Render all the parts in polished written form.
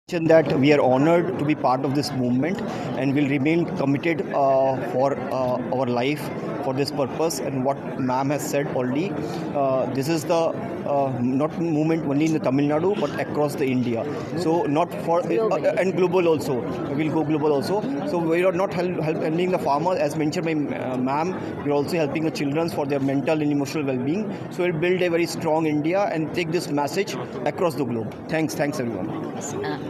That we are honored to be part of this movement and will remain committed for our life for this purpose. And what ma'am has said already, this is the not movement only in the Tamil Nadu but across the India. So not for and global also. We will go global also. So we are not helping the farmers as mentioned by ma'am. We are also helping the children for their mental and emotional well-being. So we'll build a very strong India and take this message across the globe. Thanks everyone.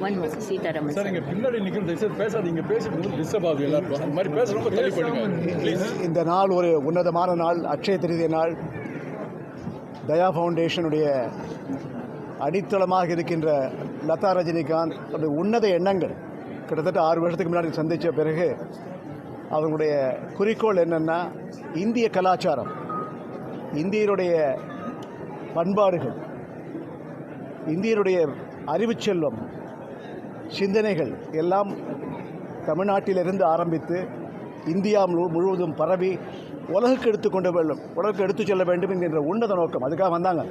One more, Sitaraman. Sir இங்க பின்னாடி நிற்கிறது பேசாதீங்க, பேசிட்டு disturb ஆகுது எல்லாருக்கும். அந்த மாதிரி பேச ரொம்ப தள்ளி போயிடுங்க. இந்த நாள் ஒரு உன்னதமான நாள், அட்சய திருதிய நாள். தயா ஃபவுண்டேஷனுடைய அடித்தளமாக இருக்கின்ற லதா ரஜினிகாந்த் அந்த உன்னத எண்ணங்கள் கிட்டத்தட்ட 6 வருஷத்துக்கு முன்னாடி சந்தித்த பிறகு அவங்களுடைய குறிக்கோள் என்னென்னா, இந்திய கலாச்சாரம், இந்தியருடைய பண்பாடுகள், இந்தியருடைய அறிவுச் செல்வம், சிந்தனைகள் எல்லாம் தமிழ்நாட்டிலிருந்து ஆரம்பித்து இந்தியா முழுவதும் பரவி உலகுக்கு எடுத்து செல்ல வேண்டும் என்கின்ற உன்னத நோக்கம். அதுக்காக வந்தாங்க.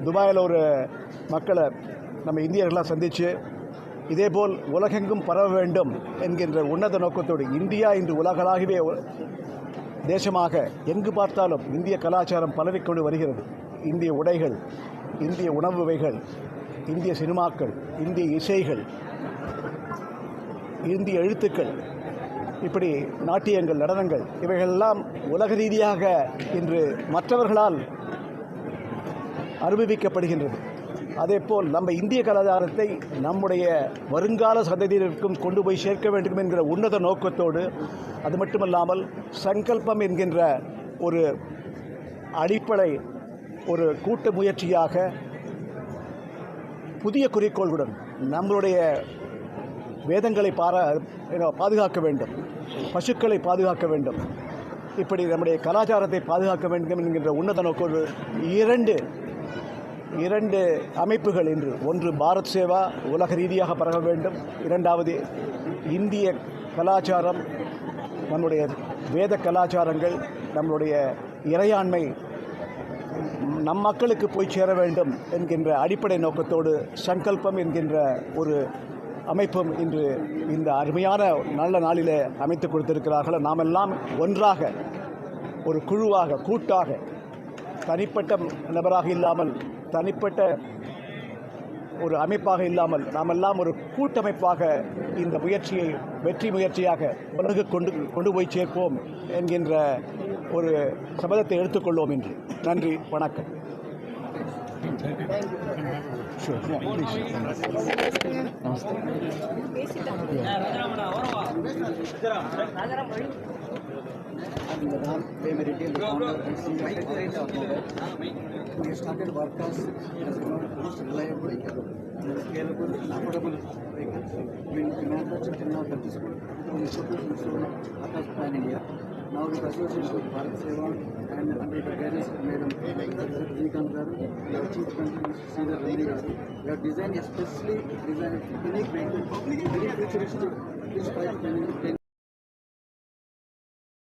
துபாயில் ஒரு மக்களை நம்ம இந்தியர்களாக சந்தித்து இதேபோல் உலகெங்கும் பரவ வேண்டும் என்கின்ற உன்னத நோக்கத்தோடு இந்தியா இன்று உலகளாகவே தேசமாக எங்கு பார்த்தாலும் இந்திய கலாச்சாரம் பரவிக்கொண்டு வருகிறது. இந்திய உடைகள், இந்திய உணவு வகைகள், இந்திய சினிமாக்கள், இந்திய இசைகள், இந்திய எழுத்துக்கள், இப்படி நாட்டியங்கள், நடனங்கள், இவைகளெல்லாம் உலக ரீதியாக இன்று மற்றவர்களால் அனுபவிக்கப்படுகின்றது. அதேபோல் நம்ம இந்திய கலாச்சாரத்தை நம்முடைய வருங்கால சந்ததியினருக்கும் கொண்டு போய் சேர்க்க வேண்டும் என்கிற உன்னத நோக்கத்தோடு, அது மட்டுமல்லாமல் சங்கல்பம் என்கின்ற ஒரு அடிப்படை ஒரு கூட்டு முயற்சியாக புதிய குறிக்கோளுடன் நம்மளுடைய வேதங்களை பாதுகாக்க வேண்டும், பசுக்களை பாதுகாக்க வேண்டும், இப்படி நம்முடைய கலாச்சாரத்தை பாதுகாக்க வேண்டும் என்கின்ற உன்னத நோக்கோடு இரண்டு அமைப்புகள் இன்று, ஒன்று பாரத் சேவா உலக ரீதியாக பரவ வேண்டும், இரண்டாவது இந்திய கலாச்சாரம், நம்முடைய வேத கலாச்சாரங்கள், நம்முடைய இறையாண்மை நம் மக்களுக்கு போய் சேர வேண்டும் என்கின்ற அடிப்படை நோக்கத்தோடு சங்கல்பம் என்கின்ற ஒரு அமைப்பும் இன்று இந்த அருமையான நல்ல நாளில் அமைத்து கொடுத்திருக்கிறார்கள். நாமெல்லாம் ஒன்றாக ஒரு குழுவாக, கூட்டாக, தனிப்பட்ட நபராக இல்லாமல், தனிப்பட்ட ஒரு அமைப்பாக இல்லாமல், நாமெல்லாம் ஒரு கூட்டமைப்பாக இந்த முயற்சியை வெற்றி முயற்சியாக உலகு கொண்டு போய் சேர்ப்போம் என்கின்ற ஒரு சபதத்தை எடுத்துக்கொள்வோம் என்று. நன்றி, வணக்கம். We started workers as one of the most reliable and scalable and affordable vehicles. We manufactured in our participant institutions across Pan India. Now with association with Bharat Seva and under the guidance of Madam Rajinikanth Garu, we have achieved countries Sridhar Ramani Garu. We have designed unique vehicle, very futuristic,